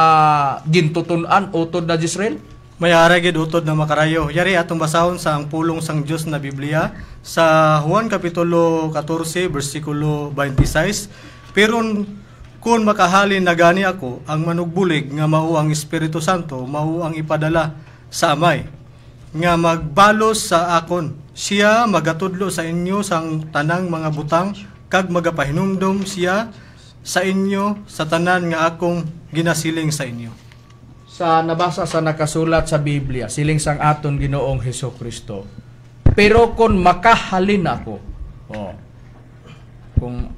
gintutunan utod na Jezreel. May aragid utod na makarayo. Yari atong basahon sa ang pulong sang Dios na Biblia sa Juan kapitulo 14 bersikulo 26. Pero kung makahalin na gani ako, ang manugbulig nga mao ang Espiritu Santo, mao ang ipadala sa Amay, nga magbalos sa akon. Siya magatudlo sa inyo sang tanang mga butang, kag magapahinumdom siya sa inyo sa tanan nga akong ginasiling sa inyo. Sa nabasa sa nakasulat sa Biblia, siling sang aton Ginoong Hesukristo. Pero kung makahalin ako,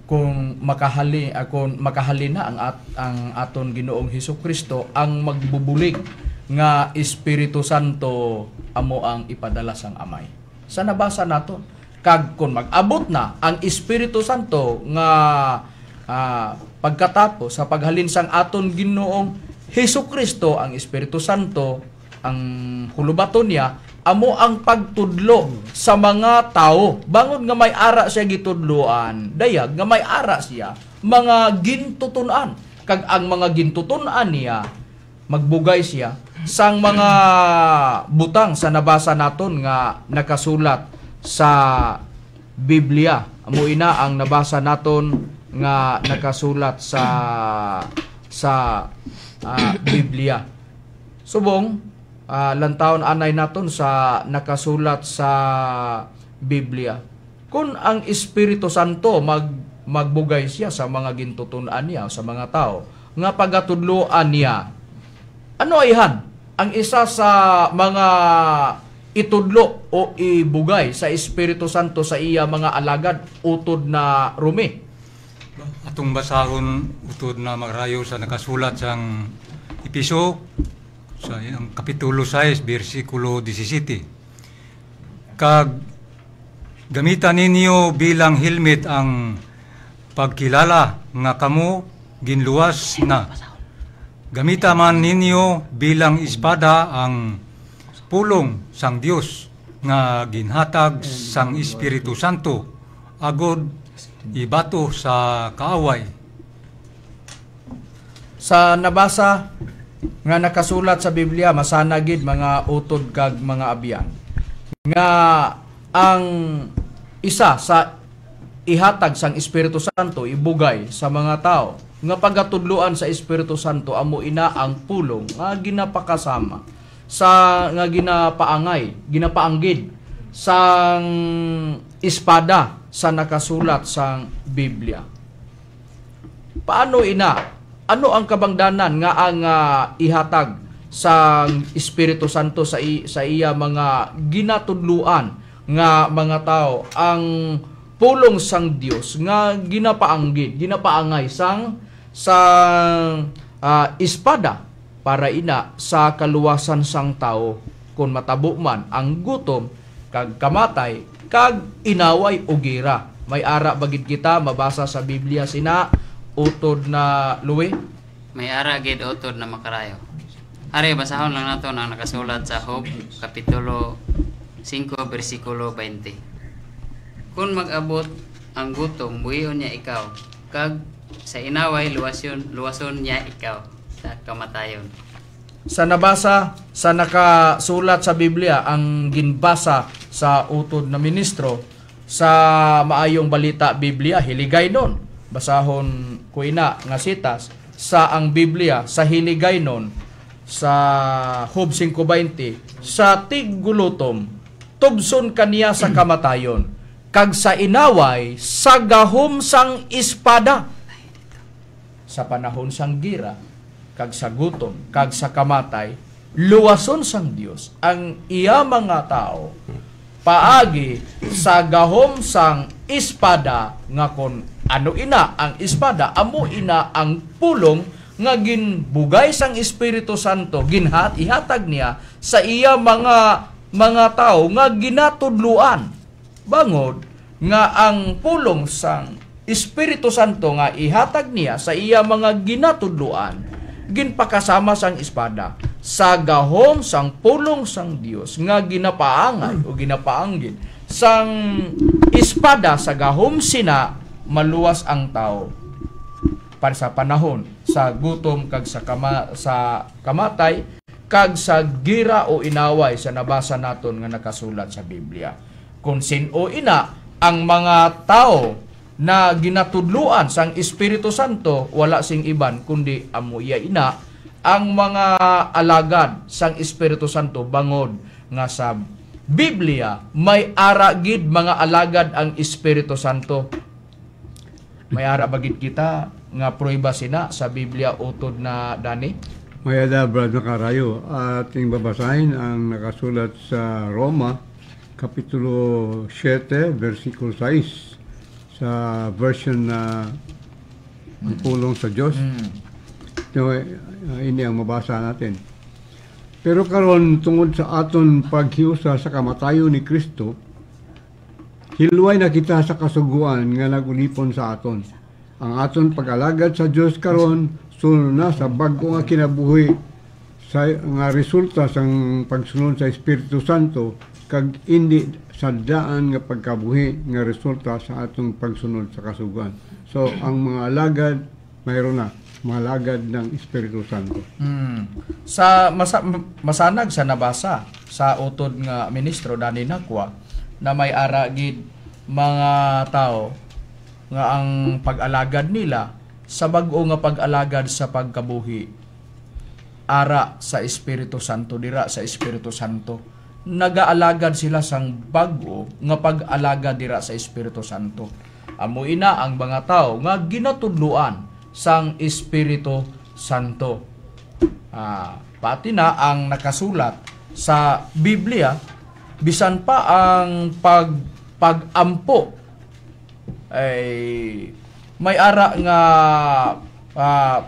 kung makahalin na ang aton Ginoong Hesukristo, ang magbubulig nga Espiritu Santo amo ang ipadala sang Amay. Sa nabasa nato, kag kung mag-abot na ang Espiritu Santo nga pagkatapos sa paghalin sang aton Ginoong Hesukristo, ang Espiritu Santo ang hulubaton niya amo ang pagtudlo sa mga tao. Bangod nga may ara siya gitudloan, dayag nga may ara siya mga gintutunan, kag ang mga gintutunan niya magbugay siya sang mga butang sa nabasa naton nga nakasulat sa Biblia. Amo ina ang nabasa naton nga nakasulat sa Biblia. Subong lantawon anay naton sa nakasulat sa Biblia. Kung ang Espiritu Santo magbugay siya sa mga gintutunan niya, sa mga tao nga pagatudloan niya, ano ayhan ang isa sa mga itudlo o ibugay sa Espiritu Santo sa iya mga alagad utod na Rumi? Atong basahon utod na magrayo sa nakasulat sang Episo sa ang kapitulo 6 bersikulo 17. Kag gamitan ninyo bilang helmet ang pagkilala nga kamo ginluwas na. Gamita man ninyo bilang espada ang pulong sang Dios nga ginhatag sang Espiritu Santo agod ibato sa kaaway. Sa nabasa nga nakasulat sa Biblia, masana gid mga utod kag mga abyan nga ang isa sa ihatag sang Espiritu Santo ibugay sa mga tao nga pagatudloan sa Espiritu Santo amo ina ang pulong nga ginapakasama sa nga ginapaanggid sang espada sa nakasulat sang Biblia. Paano ina? Ano ang kabangdanan nga ang ihatag sang Espiritu Santo sa iya mga ginatudluan nga mga tao ang pulong sang Dios nga ginapaangay sang espada para ina sa kaluwasan sang tao kung matabo man ang gutom kag kamatay kag inaway o gira. May ara bagid kita mabasa sa Biblia sina utod na luwi. May ara gid utod na makarayo. Ari basahon lang nato ang nakasulat sa Job kapitulo 5 bersikulo 20. Kung mag-abot ang gutom, buhion niya ikaw, kag sa inaway luwason niya ikaw sa kamatayon. Sa nabasa, sa nakasulat sa Biblia, ang ginbasa sa utod na ministro sa Maayong Balita Biblia, hiligay nun. Basahon ko ina nga sitas sa ang Biblia, sa hiligay nun, sa Job 5:20, sa tiggulotom, tubson kaniya sa kamatayon, kag sa inaway sa gahom sang espada. Sa panahon sang gira, kag sa gutom, kag sa kamatay, luwason sang Dios ang iya mga tao paagi sa gahom sang espada nga kon ano ina ang espada, amo ina ang pulong nga ginbugay sang Espiritu Santo, ihatag niya sa iya mga tao nga ginatudluan. Bangod nga ang pulong sang Espiritu Santo nga ihatag niya sa iya mga ginatudluan, ginpakasama sang espada sa gahom sang pulong sang Dios nga ginapaangay o ginapaanggid sang espada sa gahom sina maluwas ang tao para sa panahon sa gutom kag sa kamatay kag sa gira o inaway sa nabasa naton nga nakasulat sa Biblia. Kung sino ina ang mga tao na ginatudluan sang Espiritu Santo, wala sing iban kundi amo iya ina ang mga alagad sang Espiritu Santo. Bangod nga sa Biblia may ara gid mga alagad ang Espiritu Santo. May ara bagid kita nga prueba sina sa Biblia utod na Dani? May ada, Brad Macarayo, ating babasahin ang nakasulat sa Roma, Kapitulo 7, versikulo 6, sa version na ang pulong sa Diyos. Ini ang mabasa natin. Pero karon tungod sa aton paghiusa sa kamatayon ni Kristo, hilway na kita sa kasuguan nga nagulipon sa aton. Ang aton pag-alagad sa Diyos karon sunod na sa bago nga kinabuhi sa nga resulta sang pagsunod sa Espiritu Santo kag hindi sadaan nga pagkabuhi nga resulta sa atong pagsunod sa kasuguan. So ang mga alagad mayroon na mga alagad ng Espiritu Santo. Sa masanag sa nabasa sa utod nga ministro Dani Nakwa na may ara gid mga tao nga ang pag-alagad nila sa bag-o nga pag-alagad sa pagkabuhi ara sa Espiritu Santo, dira sa Espiritu Santo. Nagaalagad sila sang bag-o nga pag-alagad dira sa Espiritu Santo. Amo ina ang mga tao nga ginatudluan sang Espiritu Santo. Pati na ang nakasulat sa Biblia, bisan pa ang pag-ampo ay may ara nga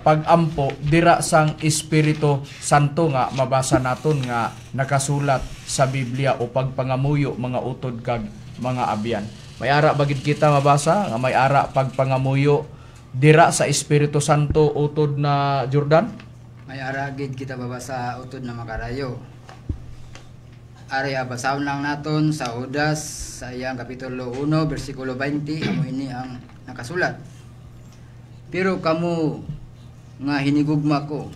pag-ampo dira sang Espiritu Santo nga mabasa naton nga nakasulat sa Biblia o pagpangamuyo mga utod kag mga abyan. May ara bagid kita mabasa nga may ara pagpangamuyo dira sa Espiritu Santo utod na Jordan? May ara gid kita babasa utod na Makarayo. Ari basahon lang naton sa Judas sa iyang kapitulo 1 bersikulo 20, amo ini ang nakasulat. Pero kamo nga hinigugma ko,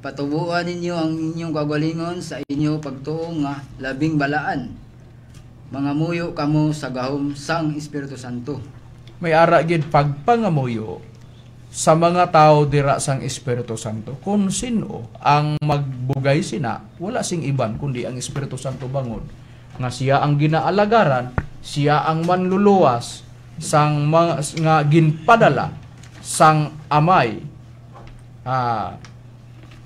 patubuan ninyo ang inyong kagalingon sa inyo pagtuo nga labing balaan. Mga muyo kamo sa gahom sang Espiritu Santo. May ara gid pagpangamuyo sa mga tao dira sang Espiritu Santo. Kung sino ang magbugay sina, wala sing iban kundi ang Espiritu Santo bangod. Nga siya ang ginaalagaran, siya ang manluluwas sang nga ginpadala sang amay.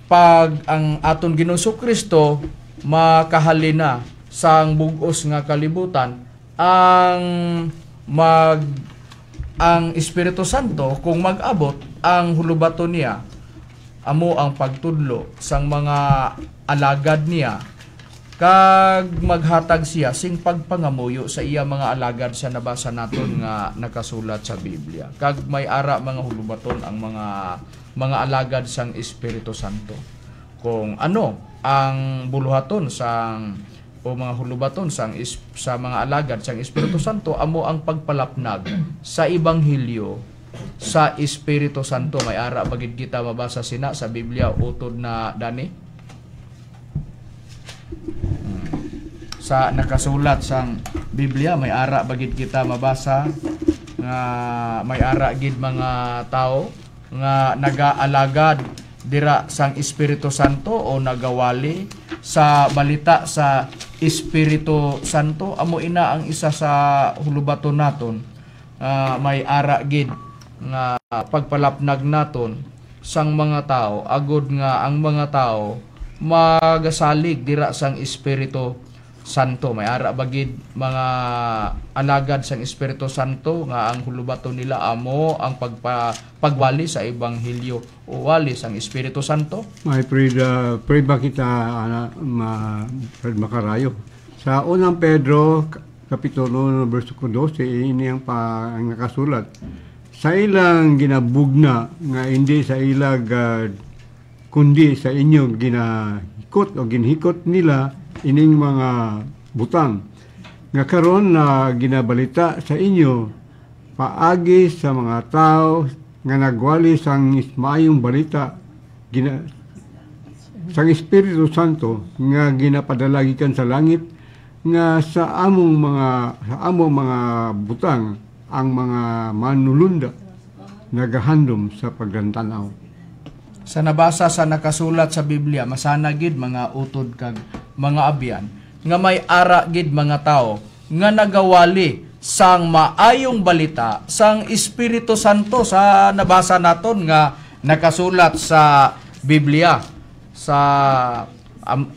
Pag ang aton Ginoong Kristo makahalina sang bugos nga kalibutan, ang Espiritu Santo kung mag-abot ang hulubaton niya, amo ang pagtudlo sang mga alagad niya kag maghatag siya sing pagpangamuyo sa iya mga alagad sa nabasa naton nga nakasulat sa Biblia. Kag may ara mga hulubaton ang mga alagad sang Espiritu Santo. Kung ano ang buluhaton sang o mga hulubaton sa mga alagad sang Espiritu Santo, amo ang pagpalapnag sa Ebanghelyo sa Espiritu Santo. May ara bagid kita mabasa sina sa Biblia utod na Dani? Sa nakasulat sang Biblia may ara bagid kita mabasa nga may ara gid mga tao nga nagaalagad dira sang Espiritu Santo o nagawali sa balita sa Espiritu Santo? Amo ina ang isa sa hulubaton naton. May ara gid nga pagpalapnag naton sang mga tao, agod nga ang mga tao magasalig dira sang Espiritu Santo. May ara bagid mga alagad sang Espiritu Santo nga ang hulubaton nila amo ang pagwali sa ebanghelyo o wali sang Espiritu Santo. May pray ba kita Fred Macarayo? Sa unang Pedro kapitulo versikulo 12 ini ang nakasulat. Sa ilang ginabugna nga hindi sa ilag kundi sa inyo ginahikot o ginhikot nila ining mga butang nga karon na ginabalita sa inyo paagi sa mga tao nga nagwali sang maayong balita sang Espiritu Santo nga ginapadala gikan sa langit nga sa among mga butang ang mga manulunda nagahandom sa pagdantanaw. Sa nabasa sa nakasulat sa Biblia, masana gid mga utod kag mga abyan nga may ara gid mga tao nga nagawali sang maayong balita sang Espiritu Santo. Sa nabasa naton nga nakasulat sa Biblia sa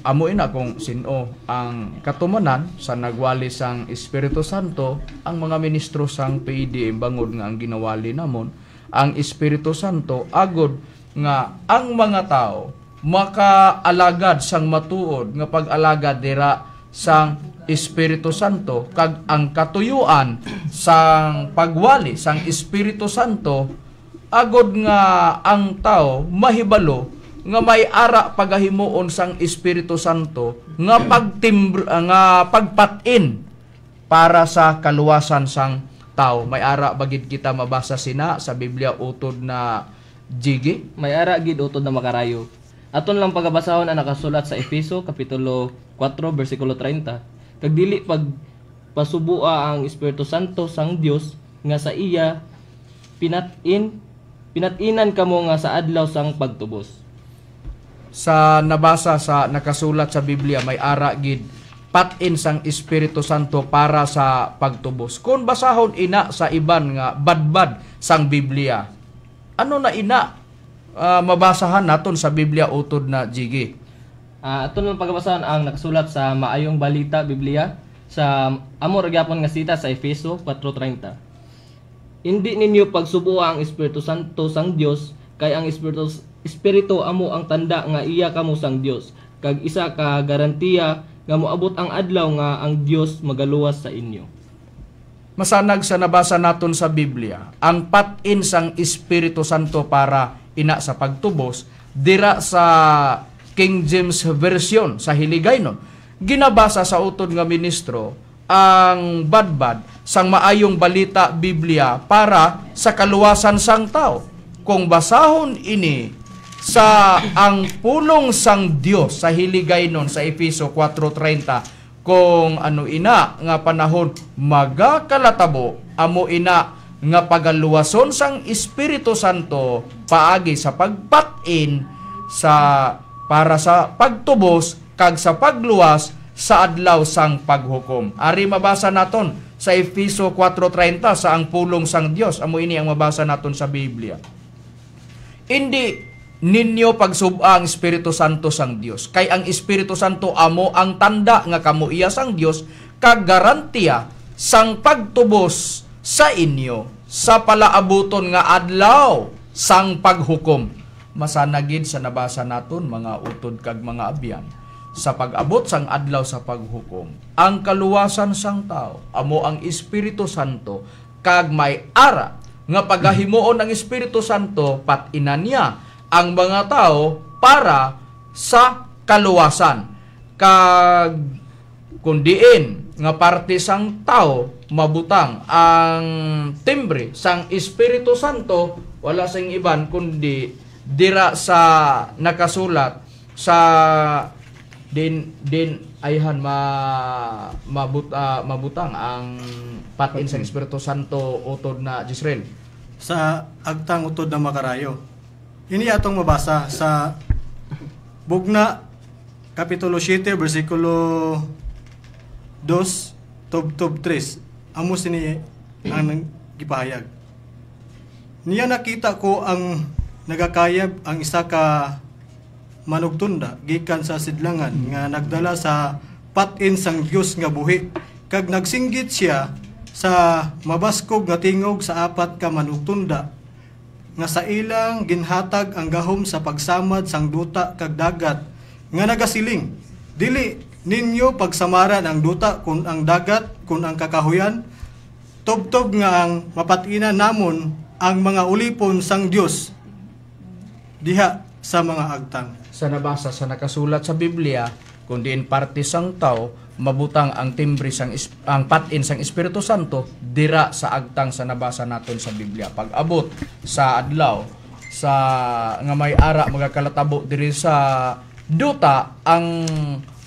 amo ina kung sino ang katumanan sa nagwali sang Espiritu Santo. Ang mga ministro sang PDM bangod nga ang ginawali namon ang Espiritu Santo agod nga ang mga tao makaalagad sang matuod nga pag-alagad dira sang Espiritu Santo kag ang katuyuan sang pagwali sang Espiritu Santo agod nga ang tao mahibalo nga may ara pagahimuon sang Espiritu Santo nga pagpatin para sa kaluwasan sang tao. May ara bagid kita mabasa sina sa Biblia utod na Jigi? May ara gid utod na makarayo. Aton lang pagabasahon ang nakasulat sa Efeso kapitulo 4 bersikulo 30. Kag dili pagpasubua ang Espiritu Santo sang Dios nga sa iya pinatinan kamo nga sa adlaw sang pagtubos. Sa nabasa sa nakasulat sa Biblia may ara gid patin sang Espiritu Santo para sa pagtubos. Kung basahon ina sa iban nga badbad sang Biblia, ano na ina mabasahan naton sa Biblia utod na Jigi? Aton lang pagbasahan ang nakasulat sa Maayong Balita Biblia sa amo ra gyapon nga sita sa Efeso 4:30. Hindi ninyo pagsubua ang Espiritu Santo sang Dios kay ang Espiritu amo ang tanda nga iya kamo sang Dios kag isa ka garantiya nga moabot ang adlaw nga ang Dios magaluwas sa inyo. Masanag sa nabasa naton sa Biblia, ang patin sang Espiritu Santo para ina sa pagtubos, dira sa King James Version sa Hiligaynon, ginabasa sa utod nga ministro ang badbad sang Maayong Balita Biblia para sa kaluwasan sang tao. Kung basahon ini sa ang pulong sang Dios sa Hiligaynon sa Efeso 4:30, kung ano ina nga panahon magakalatabo amo ina nga pagaluwason sang Espiritu Santo paagi sa pagpatin sa para sa pagtubos kag sa pagluwas sa adlaw sang paghukom. Ari mabasa naton sa Efeso 4:30 sa ang pulong sang Dios. Amo ini ang mabasa naton sa Biblia. Hindi ninyo pagsub-a ang Espiritu Santo sang Dios. Kay ang Espiritu Santo amo ang tanda nga kamo iya sang Dios kag garantiya sang pagtubos sa inyo sa palaabuton nga adlaw sang paghukom. Masanagid sa nabasa naton mga utod kag mga abyan sa pag-abot sang adlaw sa paghukom. Ang kaluwasan sang tao amo ang Espiritu Santo kag may ara nga pagahimuon ang Espiritu Santo pat-inan niya ang mga tao para sa kaluwasan. Kag kundiin nga parte sang tao mabutang ang timbre sang Espiritu Santo, wala sang iban kundi dira sa nakasulat sa din ayhan mabutang ang patin sang Espiritu Santo utod na Jezreel. Sa agtang utod na makarayo, Ini atong mabasa sa Bugna Kapitulo 7 bersikulo 2 tub 3. Amo sini ang gipahayag. Niya nakita ko ang nagakayab ang isa ka manugtunda gikan sa sidlangan nga nagdala sa patin sang Dios nga buhi, kag nagsinggit siya sa mabaskog nga tingog sa apat ka manugtunda nga sa ilang ginhatag ang gahom sa pagsamad sang duta kag dagat nga nagasiling, dili ninyo pagsamaran ang duta kun ang dagat kun ang kakahuyan, tubtob nga ang mapatina namon ang mga ulipon sang Dios diha sa mga agtang. Sa nabasa sa nakasulat sa Biblia, kung diin parte sang tao mabutang ang timbre sang ang patin sang Espiritu Santo dira sa agtang sa nabasa naton sa Biblia. Pag abot sa adlaw sa nga may ara magakalatabo diri sa duta, ang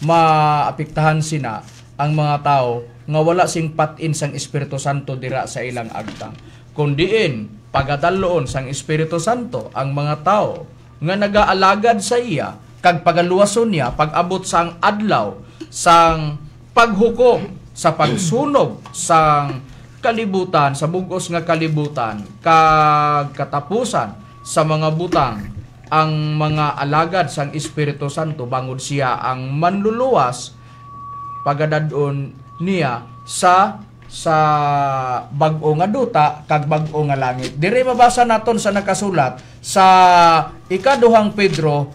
maapektahan sina ang mga tao nga wala sing patin sang Espiritu Santo dira sa ilang agtang. Kung diin pagadaloon sang Espiritu Santo ang mga tao nga nagaalagad sa iya kag pagaluwason niya pag-abot sang adlaw sang paghukom sa pagsunog sang kalibutan, sa bugos nga kalibutan kag katapusan sa mga butang, ang mga alagad sang Espiritu Santo bangod siya ang manluluwas pagadadon niya sa bag-o nga duta kag bag-o nga langit. Dire mabasa naton sa nakasulat sa ikaduhang Pedro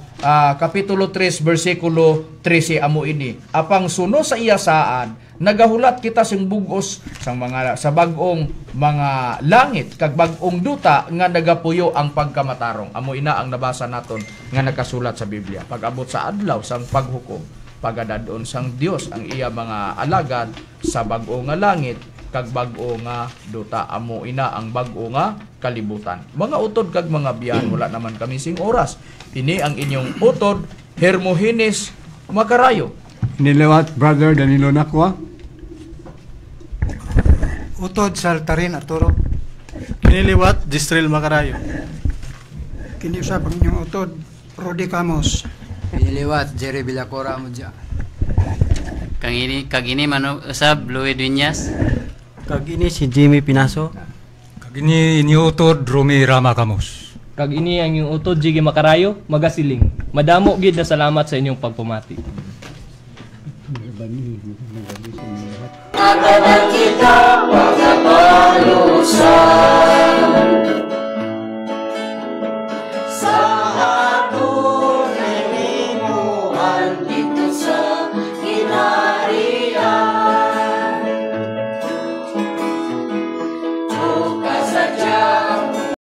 kapitulo 3 bersikulo 13 amo ini. Apang suno sa iya saan nagahulat kita sing bugos sa bag-ong mga langit kag bag-ong duta nga nagapuyo ang pagkamatarong. Amo ina ang nabasa naton nga nakasulat sa Biblia. Pag-abot sa adlaw sang paghukom, pagadadon sang Dios ang iya mga alagad sa bag-o nga langit kag bag-o nga duta. Amo ina ang bag-o nga kalibutan. Mga utod kag mga biyan, wala naman kami sing oras. Ini ang inyong utod, Hermogenes Macarayo. Nilawat Brother Danilo Nakwa. Utod Saltarin Arturo. Kiniliwat Distril Macarayo. Kiniusap ang inyong utod, Rudy Camos. Piniliwat Jerry Villacora mo dyan. Kag ini usab Louis Dueñas. Kag ini si Jimmy Pinaso. Kag ini iniutod Romy Rama Camus. Kag ini ang inyong utod, Jiggy Macarayo, magasiling. Madamo gid na salamat sa inyong pagpamati. Akan kita pagkapalusan.